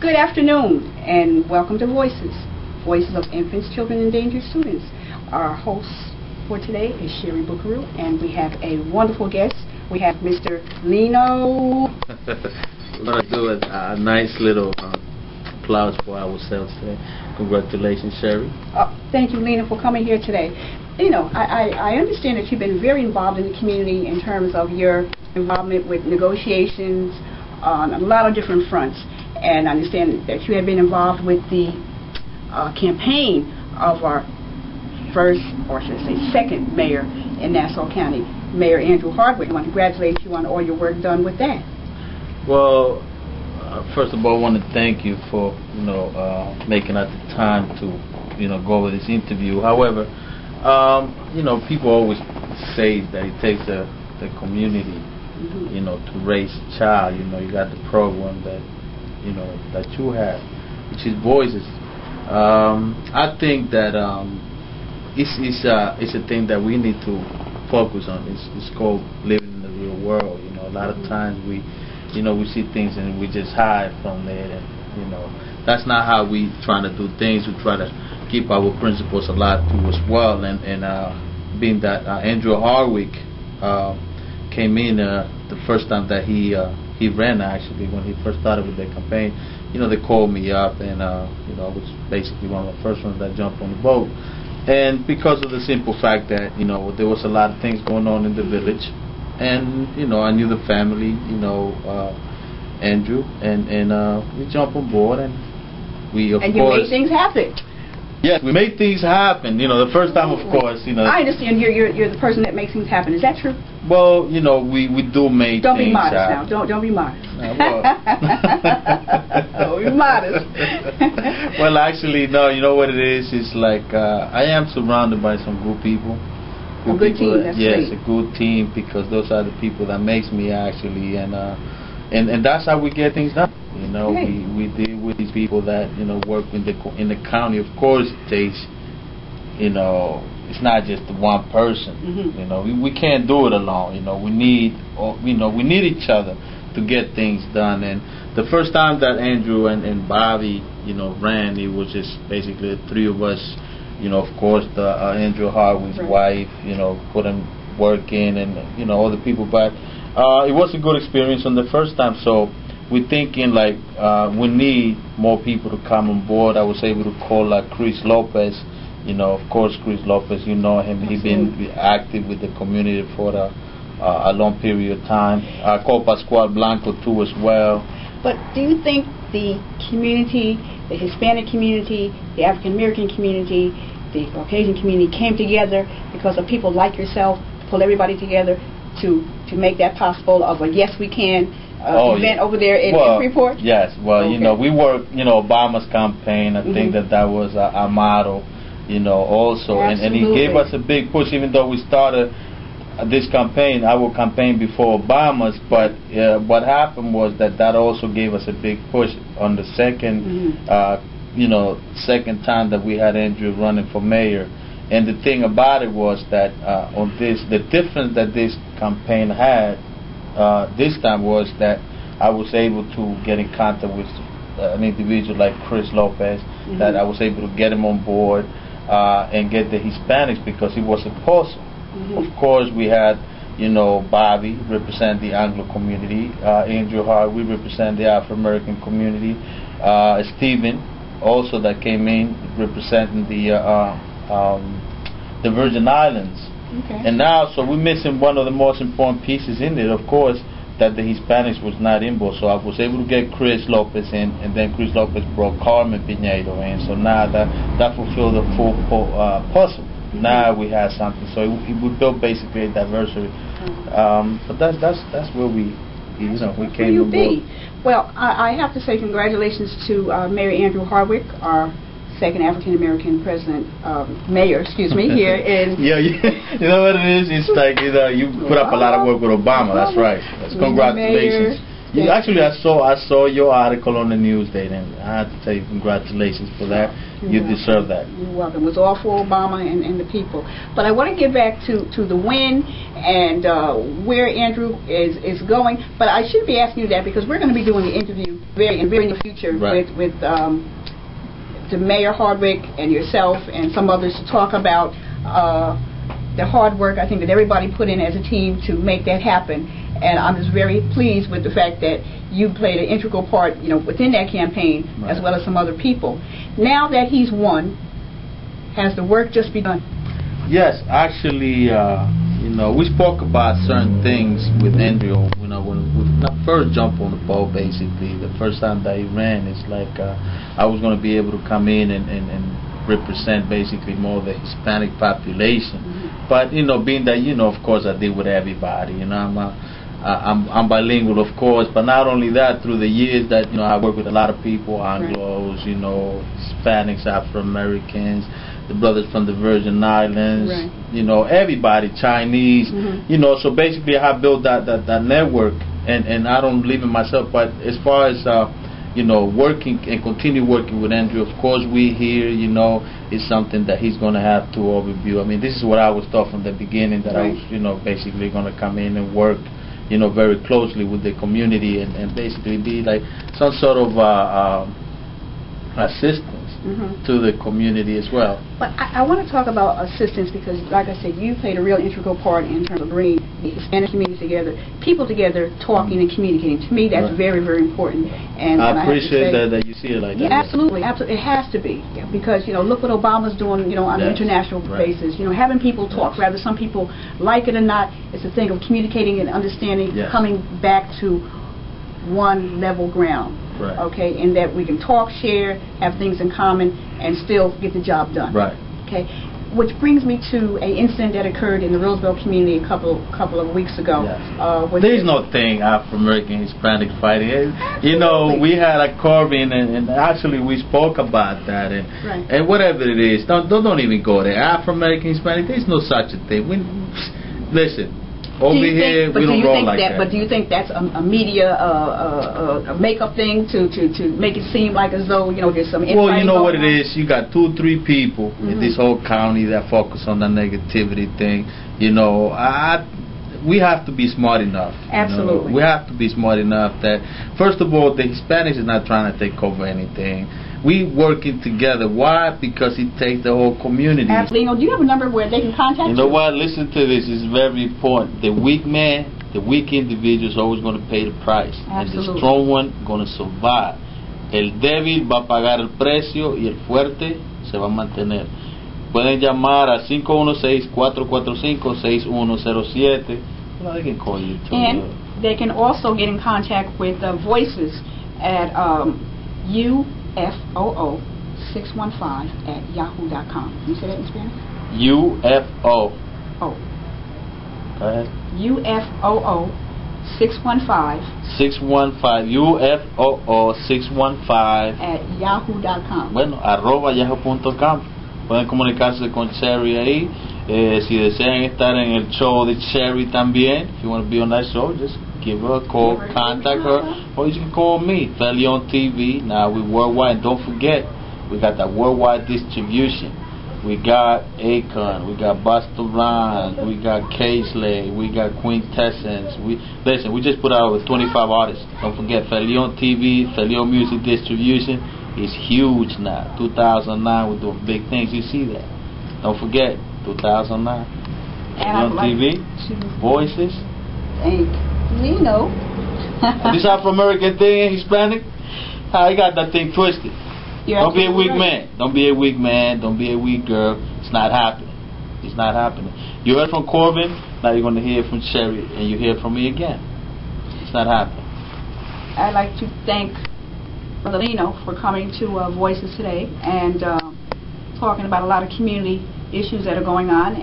Good afternoon, and welcome to Voices, Voices of Infants, Children, and Endangered Students. Our host for today is Sherry Buckaroo, and we have a wonderful guest. We have Mr. Lino. We're going to do a nice little applause for ourselves today. Congratulations, Sherry. Thank you, Lino, for coming here today. You know, I understand that you've been very involved in the community in terms of your involvement with negotiations on a lot of different fronts. And I understand that you have been involved with the campaign of our first, or should I say second, mayor in Nassau County, Mayor Andrew Hardwick. I want to congratulate you on all your work done with that. Well, first of all, I want to thank you for making out the time to go over this interview. However, people always say that it takes the community, to raise a child. You got the program that you have, which is Voices. I think that it's a thing that we need to focus on. It's called living in the real world. A lot of times we see things and we just hide from it, and that's not how we try to do things. We try to keep our principles alive too as well. And being that Andrew Hardwick came in the first time that he ran, actually, when he first started with the campaign, they called me up, and I was basically one of the first ones that jumped on the boat. And because of the simple fact that there was a lot of things going on in the village, and I knew the family, Andrew, and we jumped on board, and we of course. And you made things happen. Yes, we made things happen. The first time, of course, I understand you're the person that makes things happen. Is that true? Well, we do make don't things be modest happen. now. Don't be modest. Well. Don't be modest. Well, actually, no. You know what it is? It's like I am surrounded by some good people. A good team. That's yes, great. A good team, because those are the people that makes me actually, and that's how we get things done. We deal with these people that work in the county. Of course, it takes it's not just one person. We can't do it alone. We need each other to get things done. And the first time that Andrew and Bobby ran, it was just basically the three of us. Of course, the Andrew Hardwick's wife, put him work in, and all the people. But it was a good experience on the first time. So we're thinking like we need more people to come on board. I was able to call Chris Lopez. Of course, Chris Lopez, you know him. He's been active with the community for a long period of time. I called Pascual Blanco too as well. But do you think the community, the Hispanic community, the African American community, the Caucasian community came together because of people like yourself, pull everybody together to make that possible of a Yes We Can event over there in Freeport? Yes. Well, okay. We worked, Obama's campaign. I think that was a model, also. And he gave us a big push, even though we started this campaign, our campaign before Obama's. But what happened was that also gave us a big push on the second, second time that we had Andrew running for mayor. And the thing about it was that the difference that this campaign had this time was that I was able to get in contact with an individual like Chris Lopez, that I was able to get him on board and get the Hispanics, because he was opposed. Of course, we had Bobby represent the Anglo community, Andrew Hart, we represent the Afro American community, Stephen also that came in representing the Virgin Islands. And now, so we're missing one of the most important pieces in it, of course, that the Hispanics was not involved. So I was able to get Chris Lopez in, and then Chris Lopez brought Carmen Pinedo in. So now that fulfilled the full puzzle. Now we have something. So we built basically a diversity. But that's where we came on board. Well, I have to say congratulations to Mayor Andrew Hardwick, our second African American mayor, here in. Yeah, you know what it is? It's like you put up a lot of work with Obama. That's right. Congratulations. Actually, I saw your article on the news, and I have to tell you congratulations for that. You deserve that. You're welcome. It was all for Obama and the people. But I want to get back to the win and where Andrew is going. But I shouldn't be asking you that because we're going to be doing the interview very in the future with the Mayor Hardwick and yourself and some others to talk about the hard work I think that everybody put in as a team to make that happen. And I'm just very pleased with the fact that you played an integral part, within that campaign, as well as some other people. Now that he's won, has the work just begun? Yes, actually, we spoke about certain things with Andrew. When I first jumped on the boat, basically, the first time that he ran, it's like I was going to be able to come in and represent basically more the Hispanic population. But being that of course I deal with everybody. I'm bilingual, of course, but not only that, through the years that I work with a lot of people, Anglos, Hispanics, Afro Americans, the brothers from the Virgin Islands, everybody, Chinese, so basically I have built that network, and I don't believe in myself, but as far as working and continue working with Andrew, of course we here, is something that he's going to have to overview. I mean, this is what I was taught from the beginning, that I was, basically going to come in and work very closely with the community and basically be like some sort of assistance to the community as well. But I want to talk about assistance because, like I said, you played a real integral part in terms of bringing the Hispanic community together, people together, talking and communicating. To me, that's very, very important. And I appreciate that you see it like that. Absolutely, absolutely. It has to be because look what Obama's doing, on an international basis. Having people talk. Rather, some people like it or not, it's a thing of communicating and understanding, coming back to one level ground. Okay, and that we can talk, share, have things in common, and still get the job done. Okay, which brings me to an incident that occurred in the Roosevelt community a couple of weeks ago. There's no thing Afro American Hispanic fighting. We had a Corbin, and actually we spoke about that, and whatever it is, don't even go there. Afro American Hispanic, there's no such a thing. Listen. Over here, we don't roll like that. But do you think that's a media a makeup thing to make it seem like as though there's some infighting? Well, you know what it is. You got 2-3 people in this whole county that focus on the negativity thing. We have to be smart enough. Absolutely. We have to be smart enough that, first of all, the Hispanics is not trying to take over anything. We working together. Why? Because it takes the whole community. Lino, do you have a number where they can contact you? You know what? Listen to this. It's very important. The weak man, the weak individual is always going to pay the price. And the strong one going to survive. El débil va a pagar el precio y el fuerte se va a mantener. Pueden llamar a 516-445-6107. They can call you too. And they can also get in contact with Voices at UFOO615@yahoo.com. Can you say that in Spanish? UFO. Oh. Go ahead. UFOO 615. 615. UFOO 615. At yahoo.com. Bueno, @yahoo.com. Pueden comunicarse con Cherry ahí. Si desean estar en el show de Cherry también, if you want to be on that show, just give her a call, contact her, or you can call me, Felion TV. Now we're worldwide, and don't forget, we got that worldwide distribution. We got Akon, we got Busta Rhymes, we got K-Slay, we got Quintessence. We just put out over 25 artists. Don't forget, Felion TV, Felion Music Distribution is huge now. 2009, we're doing big things. You see that? Don't forget, 2009. Felion TV, Voices. Thank Lino. This Afro American thing, Hispanic, I got that thing twisted. Don't be a weak man. Don't be a weak man. Don't be a weak girl. It's not happening. It's not happening. You heard from Corbin, now you're going to hear from Sherry, and you hear from me again. It's not happening. I'd like to thank Brother Lino for coming to Voices today and talking about a lot of community issues that are going on.